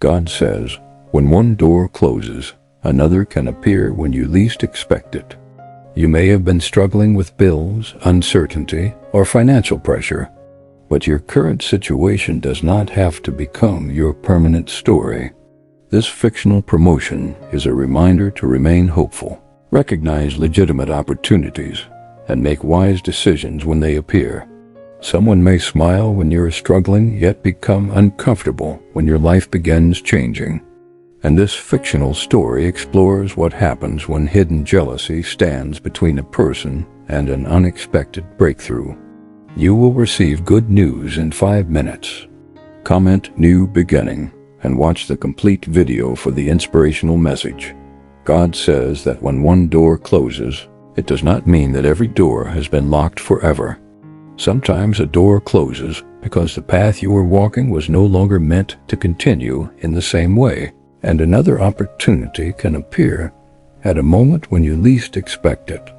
God says, when one door closes, another can appear when you least expect it. You may have been struggling with bills, uncertainty, or financial pressure, but your current situation does not have to become your permanent story. This fictional promotion is a reminder to remain hopeful, recognize legitimate opportunities, and make wise decisions when they appear. Someone may smile when you're struggling, yet become uncomfortable when your life begins changing. And this fictional story explores what happens when hidden jealousy stands between a person and an unexpected breakthrough. You will receive good news in 5 minutes. Comment "New Beginning" and watch the complete video for the inspirational message. God says that when one door closes, it does not mean that every door has been locked forever. Sometimes a door closes because the path you were walking was no longer meant to continue in the same way, and another opportunity can appear at a moment when you least expect it.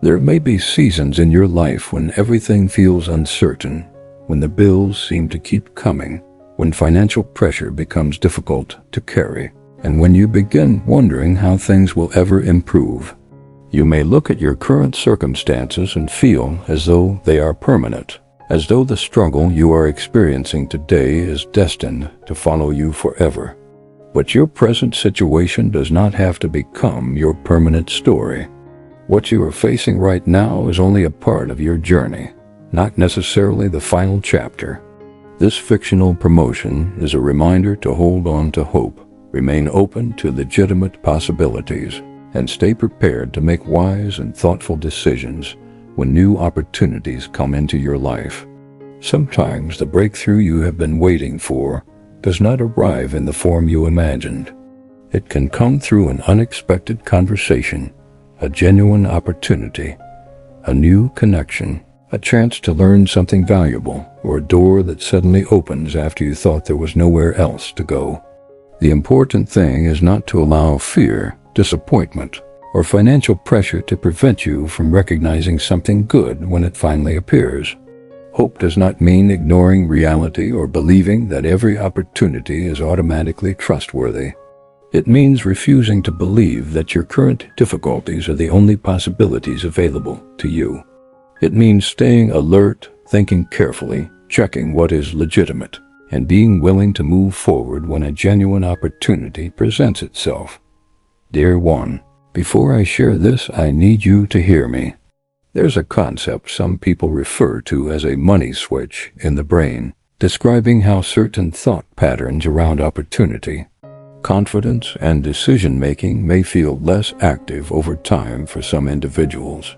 There may be seasons in your life when everything feels uncertain, when the bills seem to keep coming, when financial pressure becomes difficult to carry, and when you begin wondering how things will ever improve. You may look at your current circumstances and feel as though they are permanent, as though the struggle you are experiencing today is destined to follow you forever. But your present situation does not have to become your permanent story. What you are facing right now is only a part of your journey, not necessarily the final chapter. This fictional promotion is a reminder to hold on to hope, remain open to legitimate possibilities, and stay prepared to make wise and thoughtful decisions when new opportunities come into your life. Sometimes the breakthrough you have been waiting for does not arrive in the form you imagined. It can come through an unexpected conversation, a genuine opportunity, a new connection, a chance to learn something valuable, or a door that suddenly opens after you thought there was nowhere else to go. The important thing is not to allow fear, disappointment, or financial pressure to prevent you from recognizing something good when it finally appears. Hope does not mean ignoring reality or believing that every opportunity is automatically trustworthy. It means refusing to believe that your current difficulties are the only possibilities available to you. It means staying alert, thinking carefully, checking what is legitimate, and being willing to move forward when a genuine opportunity presents itself. Dear one, before I share this, I need you to hear me. There's a concept some people refer to as a money switch in the brain, describing how certain thought patterns around opportunity, confidence, and decision-making may feel less active over time for some individuals.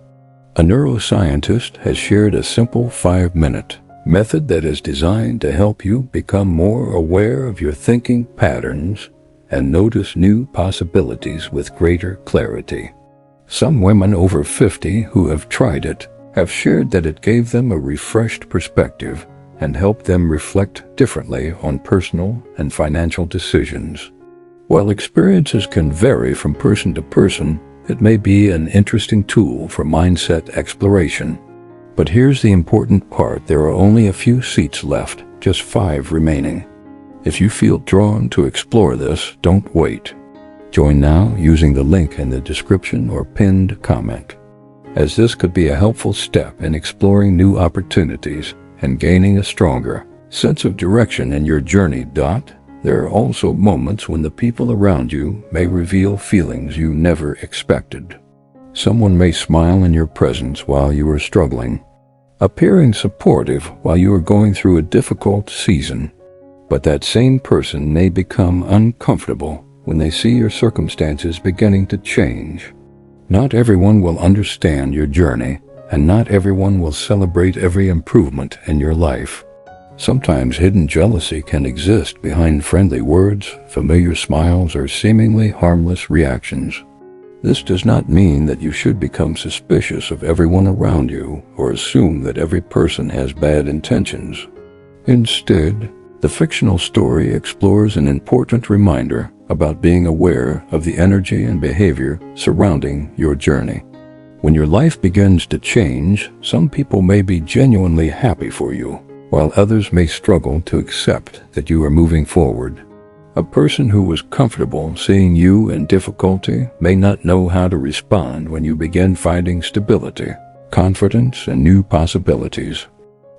A neuroscientist has shared a simple 5-minute method that is designed to help you become more aware of your thinking patterns and notice new possibilities with greater clarity. Some women over 50 who have tried it have shared that it gave them a refreshed perspective and helped them reflect differently on personal and financial decisions. While experiences can vary from person to person, it may be an interesting tool for mindset exploration. But here's the important part: there are only a few seats left, just 5 remaining. If you feel drawn to explore this, don't wait. Join now using the link in the description or pinned comment, as this could be a helpful step in exploring new opportunities and gaining a stronger sense of direction in your journey. There are also moments when the people around you may reveal feelings you never expected. Someone may smile in your presence while you are struggling, appearing supportive while you are going through a difficult season. But that same person may become uncomfortable when they see your circumstances beginning to change. Not everyone will understand your journey, and not everyone will celebrate every improvement in your life. Sometimes hidden jealousy can exist behind friendly words, familiar smiles, or seemingly harmless reactions. This does not mean that you should become suspicious of everyone around you or assume that every person has bad intentions. Instead, the fictional story explores an important reminder about being aware of the energy and behavior surrounding your journey. When your life begins to change, some people may be genuinely happy for you, while others may struggle to accept that you are moving forward. A person who was comfortable seeing you in difficulty may not know how to respond when you begin finding stability, confidence, and new possibilities.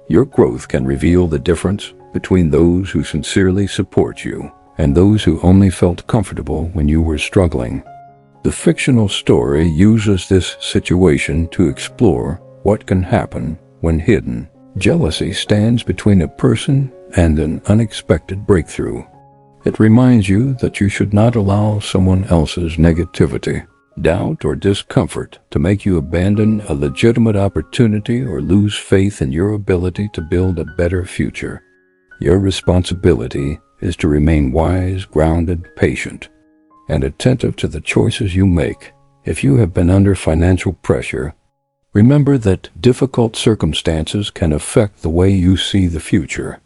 Your growth can reveal the difference between those who sincerely support you and those who only felt comfortable when you were struggling. The fictional story uses this situation to explore what can happen when hidden jealousy stands between a person and an unexpected breakthrough. It reminds you that you should not allow someone else's negativity, doubt, or discomfort to make you abandon a legitimate opportunity or lose faith in your ability to build a better future. Your responsibility is to remain wise, grounded, patient, and attentive to the choices you make. If you have been under financial pressure, remember that difficult circumstances can affect the way you see the future.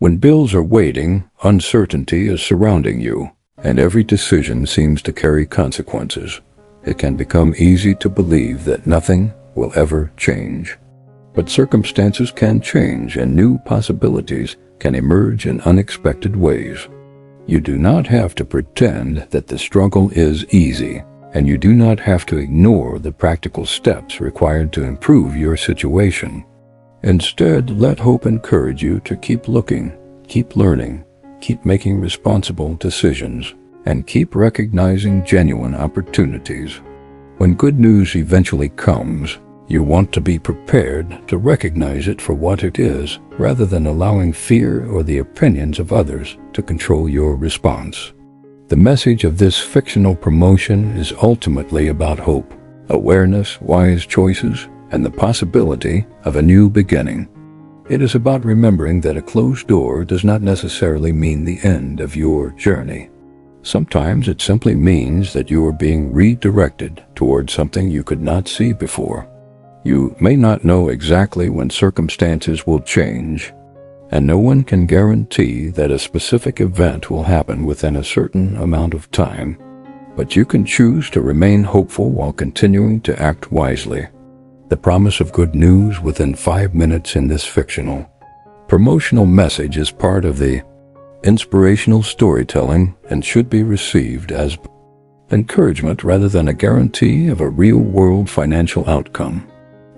When bills are waiting, uncertainty is surrounding you, and every decision seems to carry consequences. It can become easy to believe that nothing will ever change. But circumstances can change, and new possibilities can emerge in unexpected ways. You do not have to pretend that the struggle is easy, and you do not have to ignore the practical steps required to improve your situation. Instead, let hope encourage you to keep looking, keep learning, keep making responsible decisions, and keep recognizing genuine opportunities. When good news eventually comes, you want to be prepared to recognize it for what it is, rather than allowing fear or the opinions of others to control your response. The message of this fictional promotion is ultimately about hope, awareness, wise choices, and the possibility of a new beginning. It is about remembering that a closed door does not necessarily mean the end of your journey. Sometimes it simply means that you are being redirected towards something you could not see before. You may not know exactly when circumstances will change, and no one can guarantee that a specific event will happen within a certain amount of time, but you can choose to remain hopeful while continuing to act wisely. The promise of good news within 5 minutes in this fictional promotional message is part of the inspirational storytelling and should be received as encouragement rather than a guarantee of a real-world financial outcome.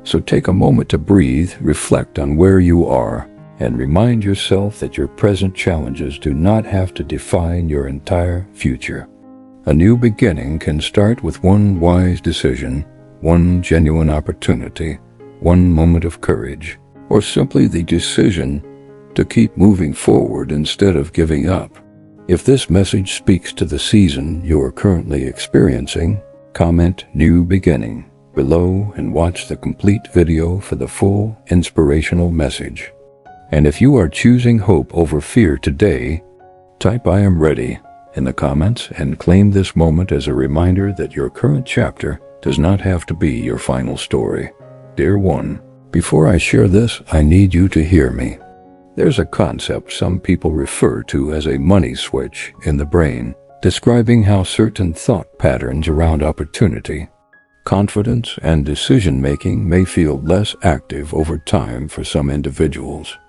So take a moment to breathe, reflect on where you are, and remind yourself that your present challenges do not have to define your entire future. A new beginning can start with one wise decision, one genuine opportunity, one moment of courage, or simply the decision to keep moving forward instead of giving up. If this message speaks to the season you are currently experiencing, comment "New Beginning" below and watch the complete video for the full inspirational message. And if you are choosing hope over fear today, type "I am ready" in the comments and claim this moment as a reminder that your current chapter does not have to be your final story. Dear one, before I share this, I need you to hear me. There's a concept some people refer to as a money switch in the brain, describing how certain thought patterns around opportunity, confidence, and decision-making may feel less active over time for some individuals.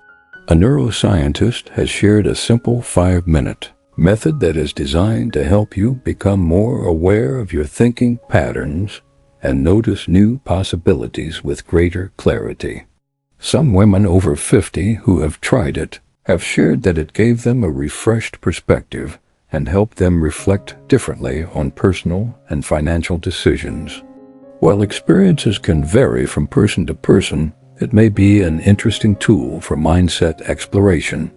A neuroscientist has shared a simple 5-minute method that is designed to help you become more aware of your thinking patterns and notice new possibilities with greater clarity. Some women over 50 who have tried it have shared that it gave them a refreshed perspective and helped them reflect differently on personal and financial decisions. While experiences can vary from person to person, it may be an interesting tool for mindset exploration.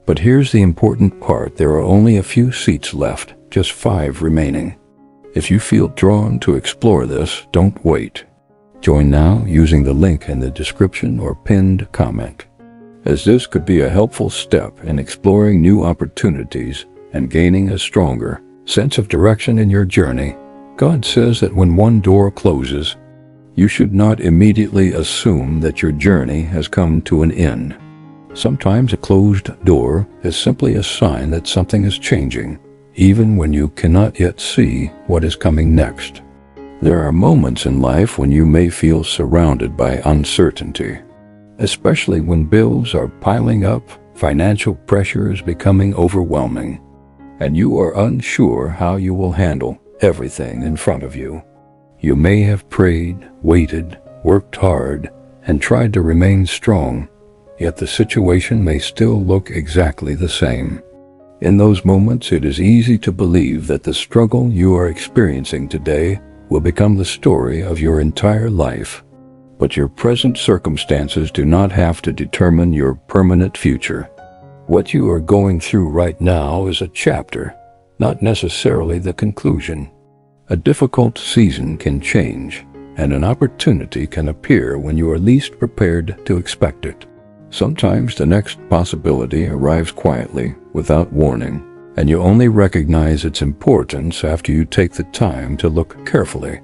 But here's the important part: there are only a few seats left, just 5 remaining. If you feel drawn to explore this, don't wait. Join now using the link in the description or pinned comment, as this could be a helpful step in exploring new opportunities and gaining a stronger sense of direction in your journey. God says that when one door closes, you should not immediately assume that your journey has come to an end. Sometimes a closed door is simply a sign that something is changing, even when you cannot yet see what is coming next. There are moments in life when you may feel surrounded by uncertainty, especially when bills are piling up, financial pressure is becoming overwhelming, and you are unsure how you will handle everything in front of you. You may have prayed, waited, worked hard, and tried to remain strong, yet the situation may still look exactly the same. In those moments, it is easy to believe that the struggle you are experiencing today will become the story of your entire life. But your present circumstances do not have to determine your permanent future. What you are going through right now is a chapter, not necessarily the conclusion. A difficult season can change, and an opportunity can appear when you are least prepared to expect it. Sometimes the next possibility arrives quietly, without warning, and you only recognize its importance after you take the time to look carefully.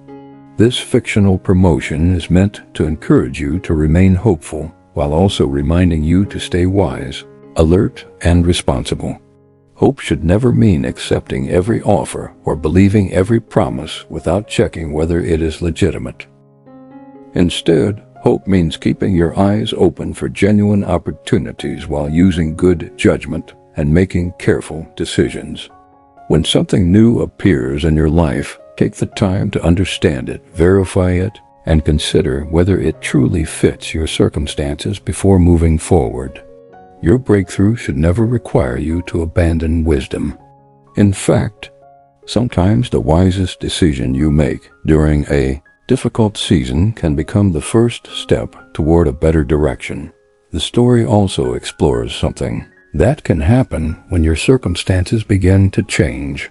This fictional promotion is meant to encourage you to remain hopeful, while also reminding you to stay wise, alert, and responsible. Hope should never mean accepting every offer or believing every promise without checking whether it is legitimate. Instead, hope means keeping your eyes open for genuine opportunities while using good judgment and making careful decisions. When something new appears in your life, take the time to understand it, verify it, and consider whether it truly fits your circumstances before moving forward. Your breakthrough should never require you to abandon wisdom. In fact, sometimes the wisest decision you make during a difficult season can become the first step toward a better direction. The story also explores something that can happen when your circumstances begin to change.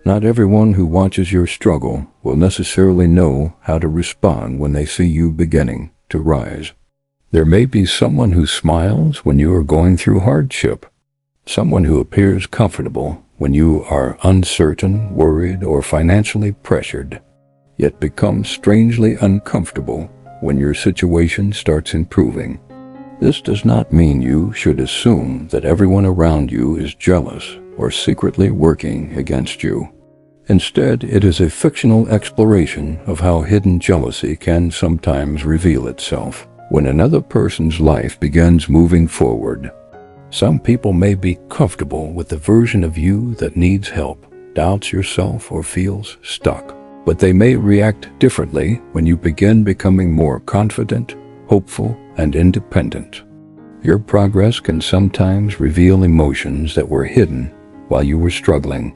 Not everyone who watches your struggle will necessarily know how to respond when they see you beginning to rise. There may be someone who smiles when you are going through hardship, someone who appears comfortable when you are uncertain, worried, or financially pressured, yet becomes strangely uncomfortable when your situation starts improving. This does not mean you should assume that everyone around you is jealous or secretly working against you. Instead, it is a fictional exploration of how hidden jealousy can sometimes reveal itself when another person's life begins moving forward. Some people may be comfortable with the version of you that needs help, doubts yourself, or feels stuck, but they may react differently when you begin becoming more confident, hopeful, and independent. Your progress can sometimes reveal emotions that were hidden while you were struggling.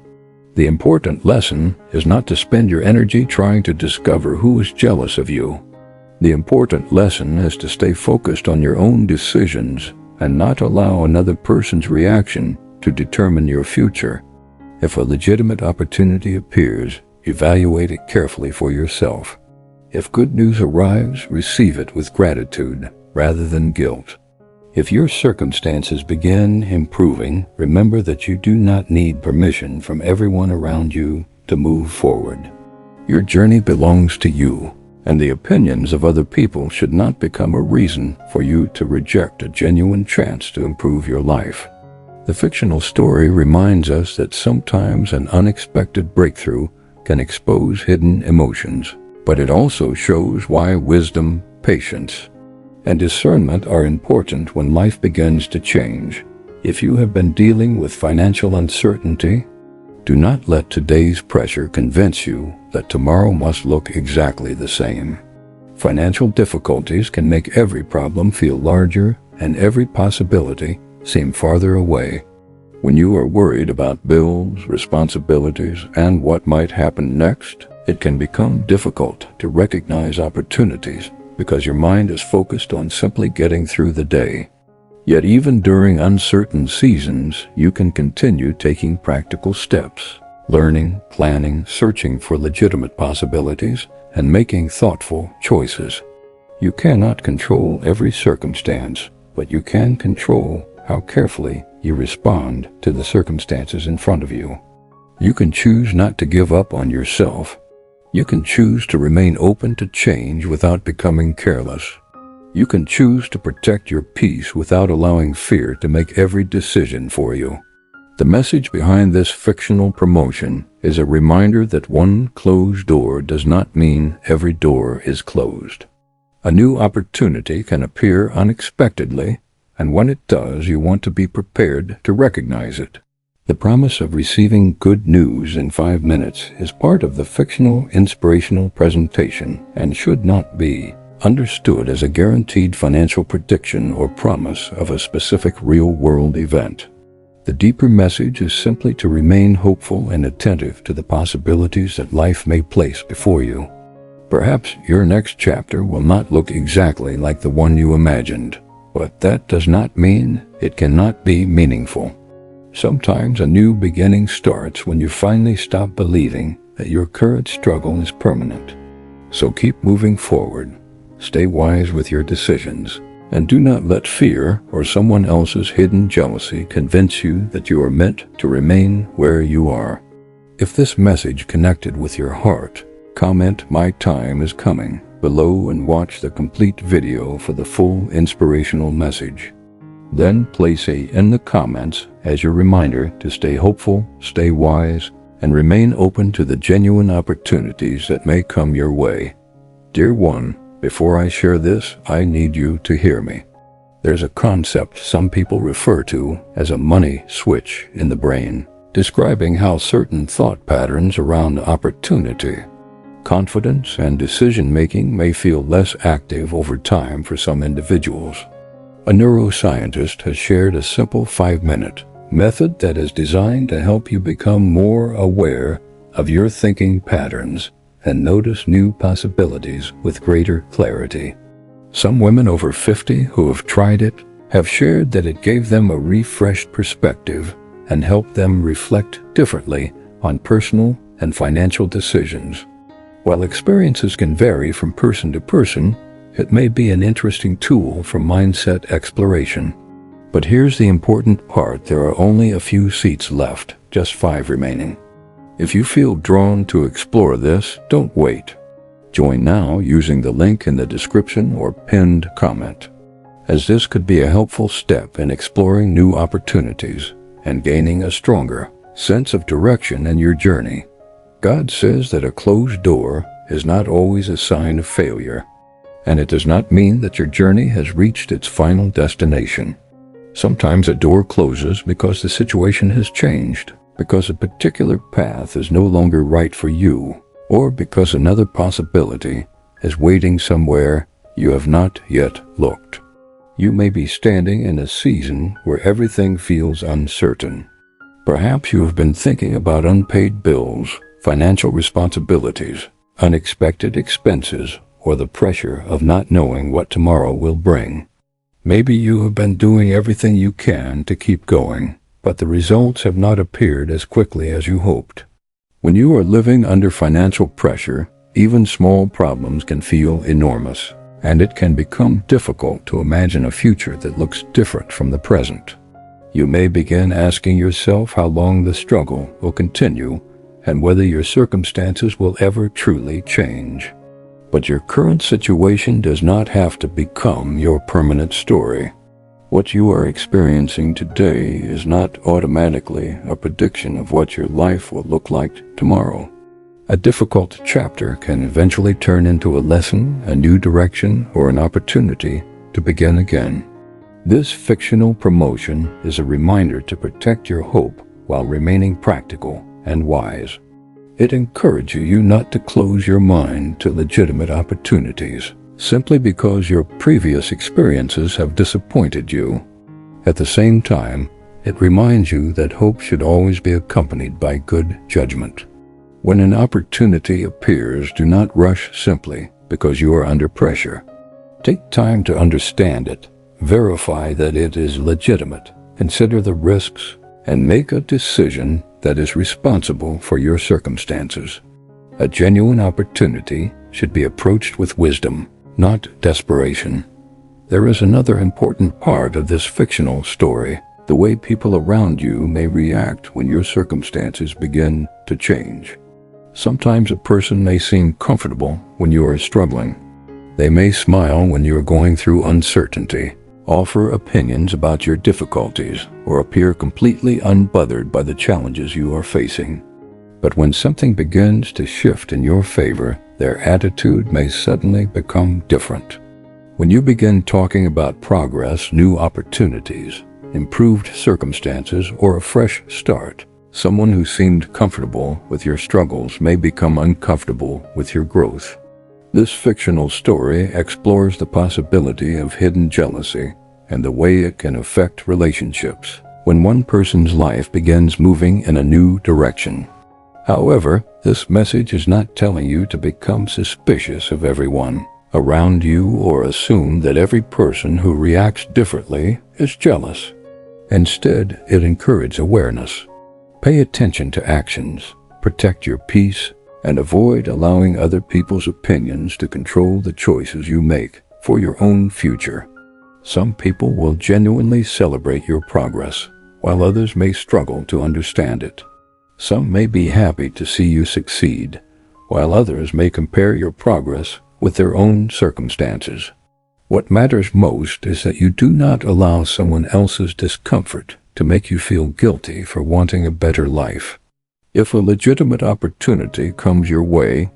The important lesson is not to spend your energy trying to discover who is jealous of you. The important lesson is to stay focused on your own decisions and not allow another person's reaction to determine your future. If a legitimate opportunity appears, evaluate it carefully for yourself. If good news arrives, receive it with gratitude rather than guilt. If your circumstances begin improving, remember that you do not need permission from everyone around you to move forward. Your journey belongs to you, and the opinions of other people should not become a reason for you to reject a genuine chance to improve your life. The fictional story reminds us that sometimes an unexpected breakthrough can expose hidden emotions, but it also shows why wisdom, patience, and discernment are important when life begins to change. If you have been dealing with financial uncertainty, do not let today's pressure convince you that tomorrow must look exactly the same. Financial difficulties can make every problem feel larger and every possibility seem farther away. When you are worried about bills, responsibilities, and what might happen next, it can become difficult to recognize opportunities because your mind is focused on simply getting through the day. Yet even during uncertain seasons, you can continue taking practical steps, learning, planning, searching for legitimate possibilities, and making thoughtful choices. You cannot control every circumstance, but you can control how carefully you respond to the circumstances in front of you. You can choose not to give up on yourself. You can choose to remain open to change without becoming careless. You can choose to protect your peace without allowing fear to make every decision for you. The message behind this fictional promotion is a reminder that one closed door does not mean every door is closed. A new opportunity can appear unexpectedly, and when it does, you want to be prepared to recognize it. The promise of receiving good news in 5 minutes is part of the fictional inspirational presentation and should not be understood as a guaranteed financial prediction or promise of a specific real-world event. The deeper message is simply to remain hopeful and attentive to the possibilities that life may place before you. Perhaps your next chapter will not look exactly like the one you imagined, but that does not mean it cannot be meaningful. Sometimes a new beginning starts when you finally stop believing that your current struggle is permanent. So keep moving forward, stay wise with your decisions, and do not let fear or someone else's hidden jealousy convince you that you are meant to remain where you are. If this message connected with your heart, comment "My time is coming" below and watch the complete video for the full inspirational message. Then place a in the comments as your reminder to stay hopeful, stay wise, and remain open to the genuine opportunities that may come your way. Dear one, before I share this, I need you to hear me. There's a concept some people refer to as a money switch in the brain, describing how certain thought patterns around opportunity, confidence, and decision-making may feel less active over time for some individuals. A neuroscientist has shared a simple 5-minute method that is designed to help you become more aware of your thinking patterns and notice new possibilities with greater clarity. Some women over 50 who have tried it have shared that it gave them a refreshed perspective and helped them reflect differently on personal and financial decisions. While experiences can vary from person to person, it may be an interesting tool for mindset exploration. But here's the important part: there are only a few seats left, just 5 remaining. If you feel drawn to explore this, don't wait. Join now using the link in the description or pinned comment, as this could be a helpful step in exploring new opportunities and gaining a stronger sense of direction in your journey. God says that a closed door is not always a sign of failure, and it does not mean that your journey has reached its final destination. Sometimes a door closes because the situation has changed, because a particular path is no longer right for you, or because another possibility is waiting somewhere you have not yet looked. You may be standing in a season where everything feels uncertain. Perhaps you have been thinking about unpaid bills, financial responsibilities, unexpected expenses, or the pressure of not knowing what tomorrow will bring. Maybe you have been doing everything you can to keep going, but the results have not appeared as quickly as you hoped. When you are living under financial pressure, even small problems can feel enormous, and it can become difficult to imagine a future that looks different from the present. You may begin asking yourself how long the struggle will continue and whether your circumstances will ever truly change. But your current situation does not have to become your permanent story. What you are experiencing today is not automatically a prediction of what your life will look like tomorrow. A difficult chapter can eventually turn into a lesson, a new direction, or an opportunity to begin again. This fictional promotion is a reminder to protect your hope while remaining practical and wise. It encourages you not to close your mind to legitimate opportunities simply because your previous experiences have disappointed you. At the same time, it reminds you that hope should always be accompanied by good judgment. When an opportunity appears, do not rush simply because you are under pressure. Take time to understand it, verify that it is legitimate, consider the risks, and make a decision that is responsible for your circumstances. A genuine opportunity should be approached with wisdom, not desperation. There is another important part of this fictional story: the way people around you may react when your circumstances begin to change. Sometimes a person may seem comfortable when you are struggling. They may smile when you are going through uncertainty, offer opinions about your difficulties, or appear completely unbothered by the challenges you are facing. But when something begins to shift in your favor, their attitude may suddenly become different. When you begin talking about progress, new opportunities, improved circumstances, or a fresh start. Someone who seemed comfortable with your struggles may become uncomfortable with your growth. This fictional story explores the possibility of hidden jealousy and the way it can affect relationships when one person's life begins moving in a new direction. However, this message is not telling you to become suspicious of everyone around you or assume that every person who reacts differently is jealous. Instead, it encourages awareness. Pay attention to actions, protect your peace, and avoid allowing other people's opinions to control the choices you make for your own future. Some people will genuinely celebrate your progress, while others may struggle to understand it. Some may be happy to see you succeed, while others may compare your progress with their own circumstances. What matters most is that you do not allow someone else's discomfort to make you feel guilty for wanting a better life. If a legitimate opportunity comes your way,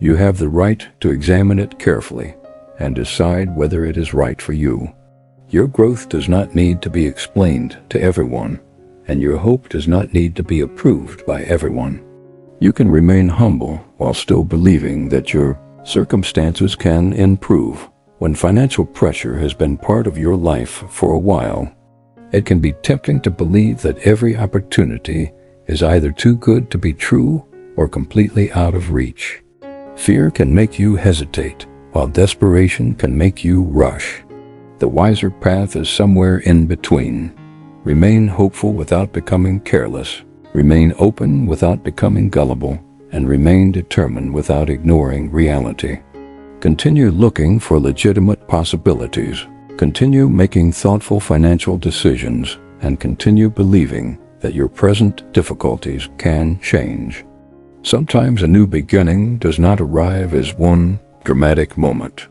you have the right to examine it carefully and decide whether it is right for you. Your growth does not need to be explained to everyone, and your hope does not need to be approved by everyone. You can remain humble while still believing that your circumstances can improve. When financial pressure has been part of your life for a while, it can be tempting to believe that every opportunity is either too good to be true or completely out of reach. Fear can make you hesitate, while desperation can make you rush. The wiser path is somewhere in between. Remain hopeful without becoming careless. Remain open without becoming gullible, and remain determined without ignoring reality. Continue looking for legitimate possibilities. Continue making thoughtful financial decisions, and continue believing that your present difficulties can change. Sometimes a new beginning does not arrive as one dramatic moment.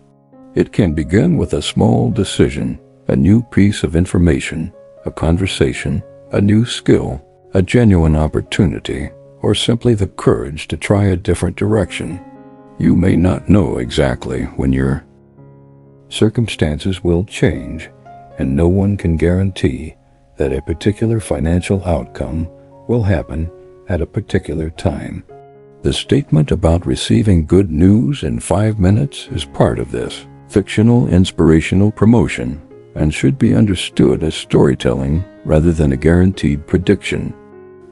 It can begin with a small decision, a new piece of information, a conversation, a new skill, a genuine opportunity, or simply the courage to try a different direction. You may not know exactly when your circumstances will change, and no one can guarantee that a particular financial outcome will happen at a particular time. The statement about receiving good news in 5 minutes is part of this fictional inspirational promotion and should be understood as storytelling rather than a guaranteed prediction.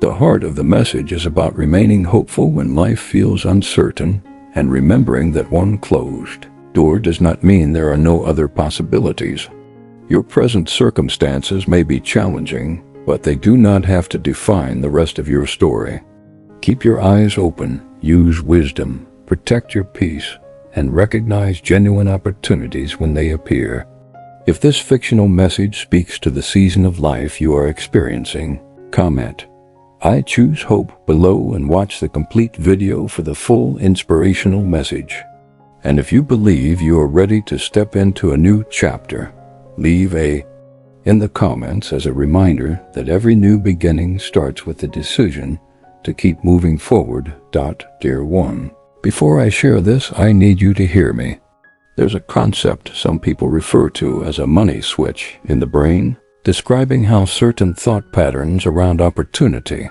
The heart of the message is about remaining hopeful when life feels uncertain and remembering that one closed door does not mean there are no other possibilities. Your present circumstances may be challenging, but they do not have to define the rest of your story. Keep your eyes open, use wisdom, protect your peace, and recognize genuine opportunities when they appear. If this fictional message speaks to the season of life you are experiencing, comment, "I choose hope" below and watch the complete video for the full inspirational message. And if you believe you are ready to step into a new chapter, leave a in the comments as a reminder that every new beginning starts with the decision to keep moving forward. Dear one, before I share this, I need you to hear me. There's a concept some people refer to as a money switch in the brain, describing how certain thought patterns around opportunity,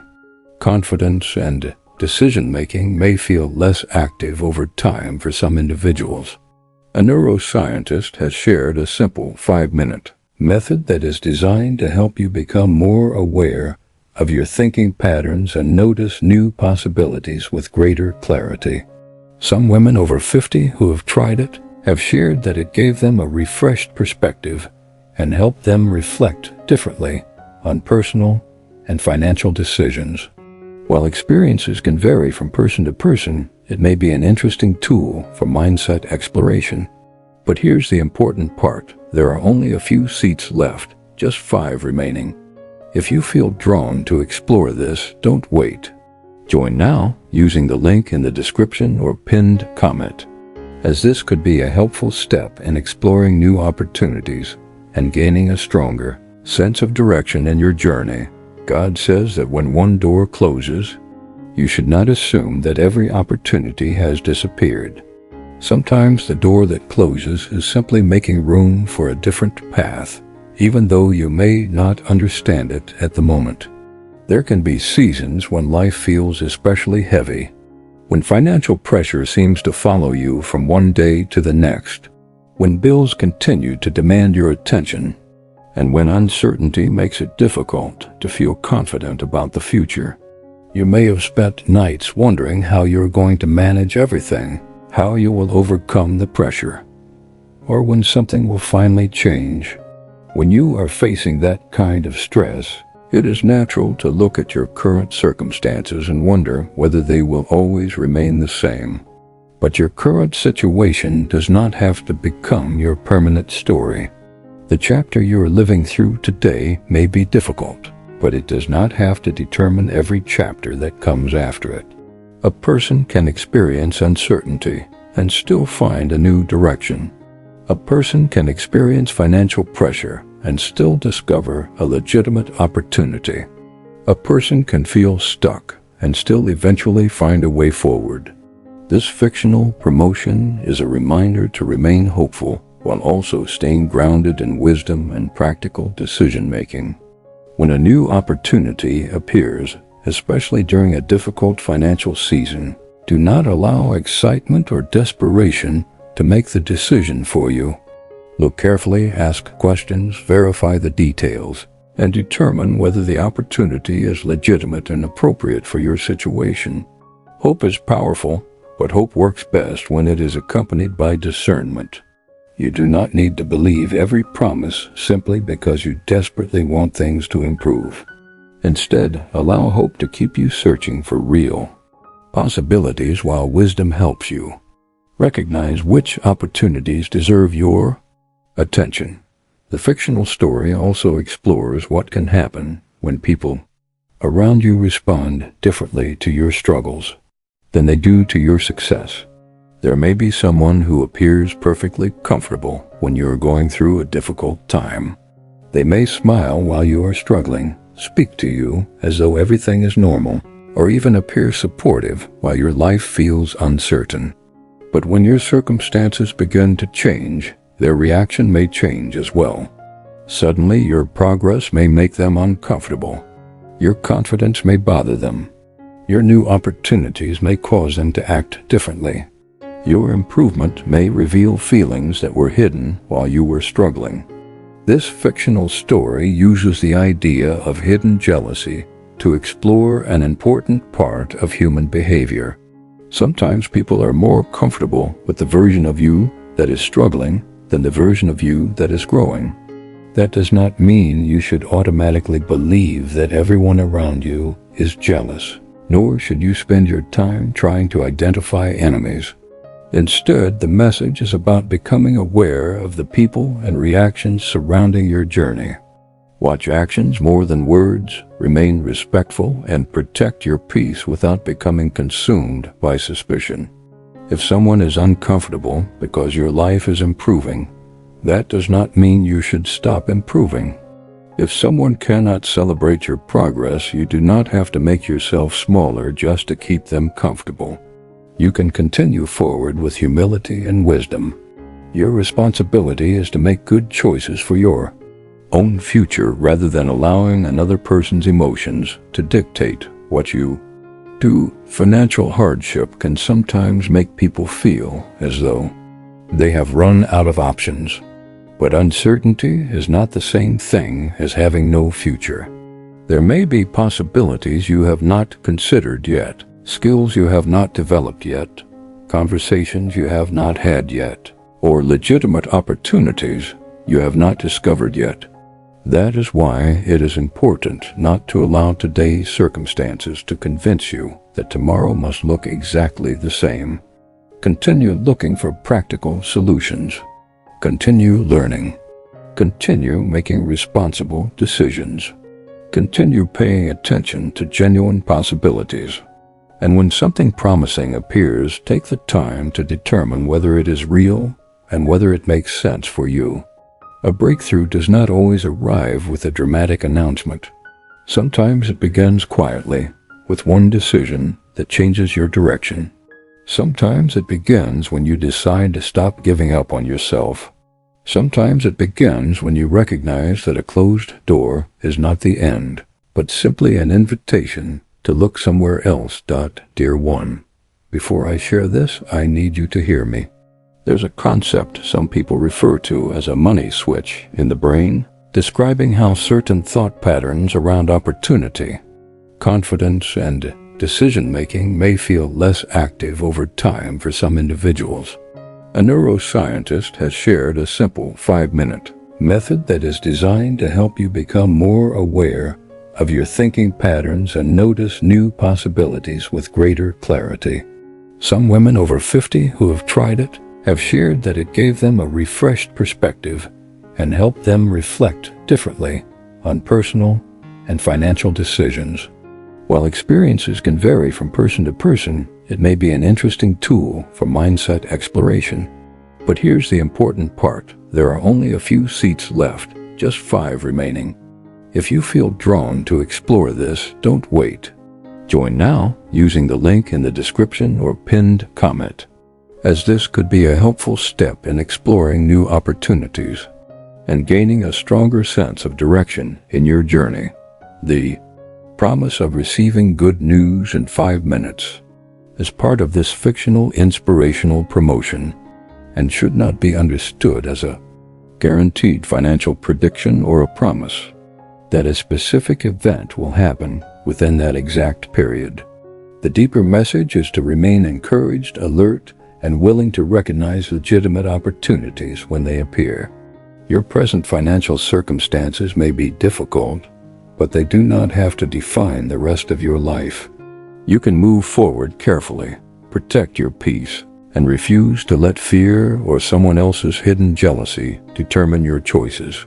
confidence, and decision-making may feel less active over time for some individuals. A neuroscientist has shared a simple 5-minute method that is designed to help you become more aware of your thinking patterns and notice new possibilities with greater clarity. Some women over 50 who have tried it have shared that it gave them a refreshed perspective and helped them reflect differently on personal and financial decisions. While experiences can vary from person to person, it may be an interesting tool for mindset exploration. But here's the important part. There are only a few seats left, just 5 remaining. If you feel drawn to explore this, don't wait. Join now using the link in the description or pinned comment, as this could be a helpful step in exploring new opportunities and gaining a stronger sense of direction in your journey. God says that when one door closes, you should not assume that every opportunity has disappeared. Sometimes the door that closes is simply making room for a different path even though you may not understand it at the moment. There can be seasons when life feels especially heavy, when financial pressure seems to follow you from one day to the next, when bills continue to demand your attention, and when uncertainty makes it difficult to feel confident about the future. You may have spent nights wondering how you're going to manage everything, how you will overcome the pressure, or when something will finally change. When you are facing that kind of stress, it is natural to look at your current circumstances and wonder whether they will always remain the same. But your current situation does not have to become your permanent story. The chapter you are living through today may be difficult, but it does not have to determine every chapter that comes after it. A person can experience uncertainty and still find a new direction. A person can experience financial pressure and still discover a legitimate opportunity. A person can feel stuck and still eventually find a way forward. This fictional promotion is a reminder to remain hopeful while also staying grounded in wisdom and practical decision-making. When a new opportunity appears, especially during a difficult financial season, do not allow excitement or desperation to make the decision for you. Look carefully, ask questions, verify the details, and determine whether the opportunity is legitimate and appropriate for your situation. Hope is powerful, but hope works best when it is accompanied by discernment. You do not need to believe every promise simply because you desperately want things to improve. Instead, allow hope to keep you searching for real possibilities while wisdom helps you. Recognize which opportunities deserve your attention. The fictional story also explores what can happen when people around you respond differently to your struggles than they do to your success. There may be someone who appears perfectly comfortable when you are going through a difficult time. They may smile while you are struggling, speak to you as though everything is normal, or even appear supportive while your life feels uncertain. But when your circumstances begin to change, their reaction may change as well. Suddenly, your progress may make them uncomfortable. Your confidence may bother them. Your new opportunities may cause them to act differently. Your improvement may reveal feelings that were hidden while you were struggling. This fictional story uses the idea of hidden jealousy to explore an important part of human behavior. Sometimes people are more comfortable with the version of you that is struggling than the version of you that is growing. That does not mean you should automatically believe that everyone around you is jealous, nor should you spend your time trying to identify enemies. Instead, the message is about becoming aware of the people and reactions surrounding your journey. Watch actions more than words, remain respectful, and protect your peace without becoming consumed by suspicion. If someone is uncomfortable because your life is improving, that does not mean you should stop improving. If someone cannot celebrate your progress, you do not have to make yourself smaller just to keep them comfortable. You can continue forward with humility and wisdom. Your responsibility is to make good choices for your own future rather than allowing another person's emotions to dictate what you do. Financial hardship can sometimes make people feel as though they have run out of options. But uncertainty is not the same thing as having no future. There may be possibilities you have not considered yet, skills you have not developed yet, conversations you have not had yet, or legitimate opportunities you have not discovered yet. That is why it is important not to allow today's circumstances to convince you that tomorrow must look exactly the same. Continue looking for practical solutions. Continue learning. Continue making responsible decisions. Continue paying attention to genuine possibilities. And when something promising appears, take the time to determine whether it is real and whether it makes sense for you. A breakthrough does not always arrive with a dramatic announcement. Sometimes it begins quietly, with one decision that changes your direction. Sometimes it begins when you decide to stop giving up on yourself. Sometimes it begins when you recognize that a closed door is not the end, but simply an invitation to look somewhere else. Dear one, before I share this, I need you to hear me. There's a concept some people refer to as a money switch in the brain, describing how certain thought patterns around opportunity, confidence, and decision-making may feel less active over time for some individuals. A neuroscientist has shared a simple 5-minute method that is designed to help you become more aware of your thinking patterns and notice new possibilities with greater clarity. Some women over 50 who have tried it have shared that it gave them a refreshed perspective and helped them reflect differently on personal and financial decisions. While experiences can vary from person to person, it may be an interesting tool for mindset exploration. But here's the important part. There are only a few seats left, just 5 remaining. If you feel drawn to explore this, don't wait. Join now using the link in the description or pinned comment, as this could be a helpful step in exploring new opportunities and gaining a stronger sense of direction in your journey. The promise of receiving good news in 5 minutes is part of this fictional inspirational promotion and should not be understood as a guaranteed financial prediction or a promise that a specific event will happen within that exact period. The deeper message is to remain encouraged, alert, and willing to recognize legitimate opportunities when they appear. Your present financial circumstances may be difficult, but they do not have to define the rest of your life. You can move forward carefully, protect your peace, and refuse to let fear or someone else's hidden jealousy determine your choices.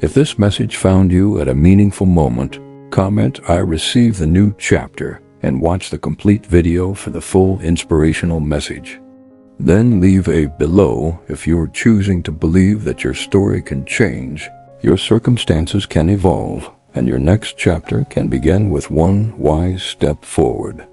If this message found you at a meaningful moment, comment "I received the new chapter" and watch the complete video for the full inspirational message. Then leave a below if you're choosing to believe that your story can change, your circumstances can evolve, and your next chapter can begin with one wise step forward.